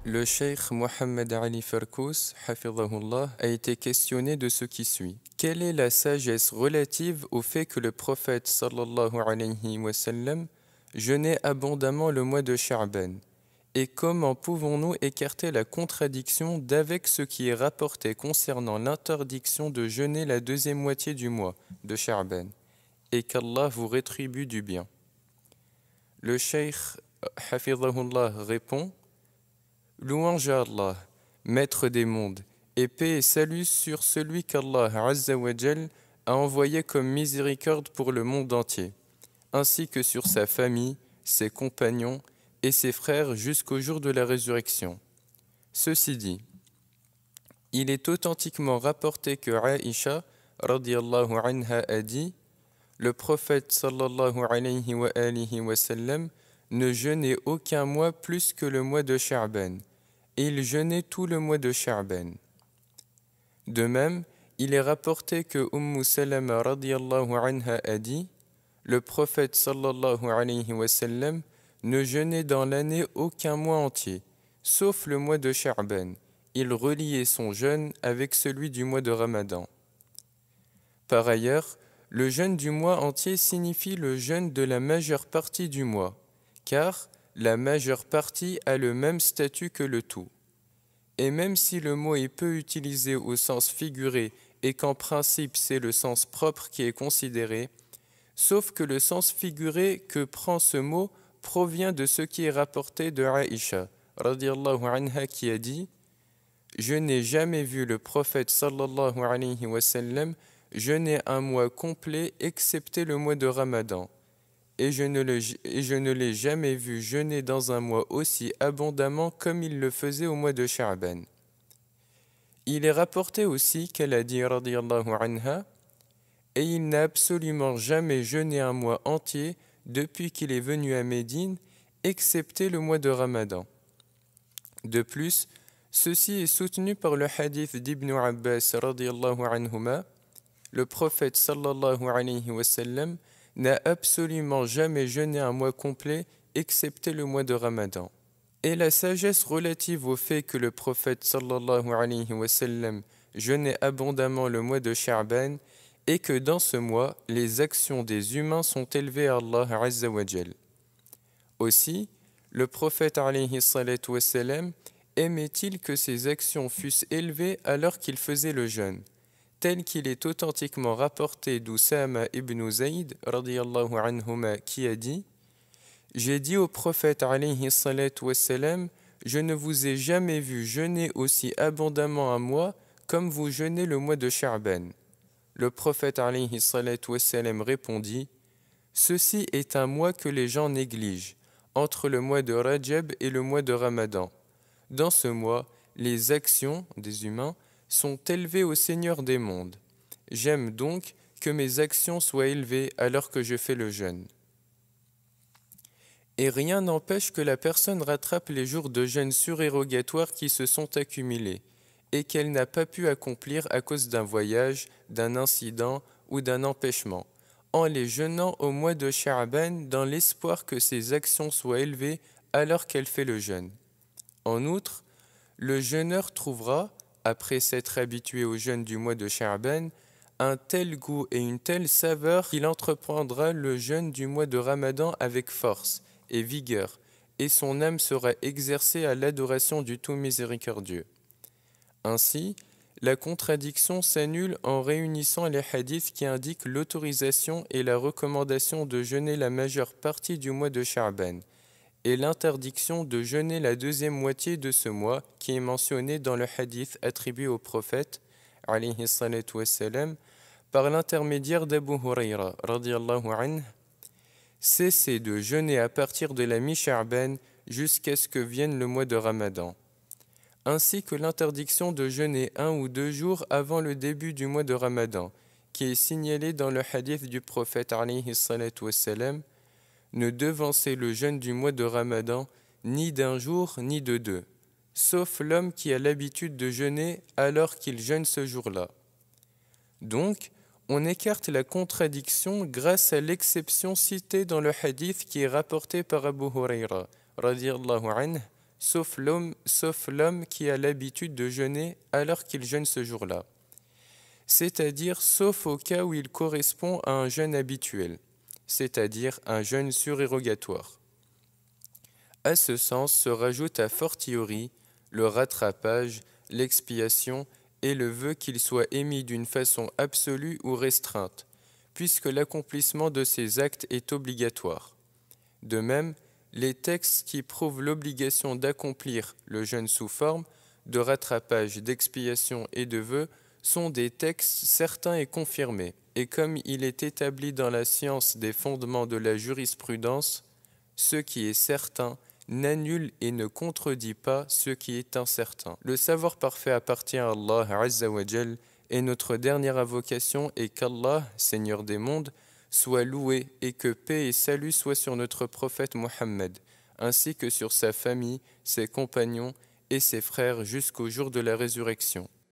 Le cheikh Mohammed Ali Farkous, hafidhahullah, a été questionné de ce qui suit. Quelle est la sagesse relative au fait que le prophète sallallahu alayhi wa sallam jeûnait abondamment le mois de Sha'ban? Et comment pouvons-nous écarter la contradiction d'avec ce qui est rapporté concernant l'interdiction de jeûner la deuxième moitié du mois de Sha'ban? Et qu'Allah vous rétribue du bien. Le cheikh hafidhahullah répond: Louange à Allah, maître des mondes, et paix et salut sur celui qu'Allah Azza wa Jal a envoyé comme miséricorde pour le monde entier, ainsi que sur sa famille, ses compagnons et ses frères jusqu'au jour de la résurrection. Ceci dit, il est authentiquement rapporté que Aïcha, radiyallahu anha, a dit: le prophète sallallahu alayhi wa sallam ne jeûnait aucun mois plus que le mois de Sha'ban, et il jeûnait tout le mois de Sha'ban. De même, il est rapporté que Salama radiyallahu anha a dit: le prophète sallallahu alayhi wa sallam ne jeûnait dans l'année aucun mois entier, sauf le mois de Sha'ban. Il reliait son jeûne avec celui du mois de Ramadan. Par ailleurs, le jeûne du mois entier signifie le jeûne de la majeure partie du mois, car la majeure partie a le même statut que le tout. Et même si le mot est peu utilisé au sens figuré et qu'en principe c'est le sens propre qui est considéré, sauf que le sens figuré que prend ce mot provient de ce qui est rapporté de Aïcha, radiyallahu anha, qui a dit: je n'ai jamais vu le prophète sallallahu alayhi wa sallam jeûner un mois complet excepté le mois de Ramadan, et je ne l'ai jamais vu jeûner dans un mois aussi abondamment comme il le faisait au mois de Sha'ban. Il est rapporté aussi qu'elle a dit radiyallahu anha: et il n'a absolument jamais jeûné un mois entier depuis qu'il est venu à Médine, excepté le mois de Ramadan. De plus, ceci est soutenu par le hadith d'Ibn Abbas radiyallahu anhuma: le prophète sallallahu alayhi wa sallam n'a absolument jamais jeûné un mois complet excepté le mois de Ramadan. Et la sagesse relative au fait que le prophète sallallahu alayhi wa sallam jeûnait abondamment le mois de Sha'ban est que dans ce mois, les actions des humains sont élevées à Allah Azza wa Jal. Aussi, le prophète alayhi salatu wa sallam aimait-il que ses actions fussent élevées alors qu'il faisait le jeûne, tel qu'il est authentiquement rapporté d'Usama ibn Zayd radiyallahu anhuma, qui a dit: j'ai dit au prophète alayhi salatu wassalam: je ne vous ai jamais vu jeûner aussi abondamment un mois comme vous jeûnez le mois de Sha'ban. Le prophète alayhi salatu wassalam répondit: ceci est un mois que les gens négligent, entre le mois de Rajab et le mois de Ramadan. Dans ce mois, les actions des humains sont élevées au Seigneur des mondes. J'aime donc que mes actions soient élevées alors que je fais le jeûne. Et rien n'empêche que la personne rattrape les jours de jeûne surérogatoires qui se sont accumulés et qu'elle n'a pas pu accomplir à cause d'un voyage, d'un incident ou d'un empêchement, en les jeûnant au mois de Sha'ban dans l'espoir que ses actions soient élevées alors qu'elle fait le jeûne. En outre, le jeûneur trouvera, après s'être habitué au jeûne du mois de Sha'ban, un tel goût et une telle saveur qu'il entreprendra le jeûne du mois de Ramadan avec force et vigueur, et son âme sera exercée à l'adoration du tout miséricordieux. Ainsi, la contradiction s'annule en réunissant les hadiths qui indiquent l'autorisation et la recommandation de jeûner la majeure partie du mois de Sha'ban, et l'interdiction de jeûner la deuxième moitié de ce mois qui est mentionné dans le hadith attribué au prophète alayhi salatu wassalam, par l'intermédiaire d'Abu Hurayra radiyallahu anhu: cessez de jeûner à partir de la mi-Sha'ban jusqu'à ce que vienne le mois de Ramadan, ainsi que l'interdiction de jeûner 1 ou 2 jours avant le début du mois de Ramadan, qui est signalé dans le hadith du prophète alayhi salatu wassalam: ne devancez le jeûne du mois de Ramadan ni d'un jour ni de 2, sauf l'homme qui a l'habitude de jeûner alors qu'il jeûne ce jour-là. Donc, on écarte la contradiction grâce à l'exception citée dans le hadith qui est rapporté par Abu Hurayra radiyallahu anhu, sauf l'homme qui a l'habitude de jeûner alors qu'il jeûne ce jour-là, c'est-à-dire sauf au cas où il correspond à un jeûne habituel, c'est-à-dire un jeûne surérogatoire. À ce sens se rajoute a fortiori le rattrapage, l'expiation et le vœu qu'il soit émis d'une façon absolue ou restreinte, puisque l'accomplissement de ces actes est obligatoire. De même, les textes qui prouvent l'obligation d'accomplir le jeûne sous forme de rattrapage, d'expiation et de vœu sont des textes certains et confirmés, et comme il est établi dans la science des fondements de la jurisprudence, ce qui est certain n'annule et ne contredit pas ce qui est incertain. Le savoir parfait appartient à Allah Azza wa Jal, et notre dernière invocation est qu'Allah, Seigneur des mondes, soit loué et que paix et salut soient sur notre prophète Mohammed, ainsi que sur sa famille, ses compagnons et ses frères jusqu'au jour de la résurrection.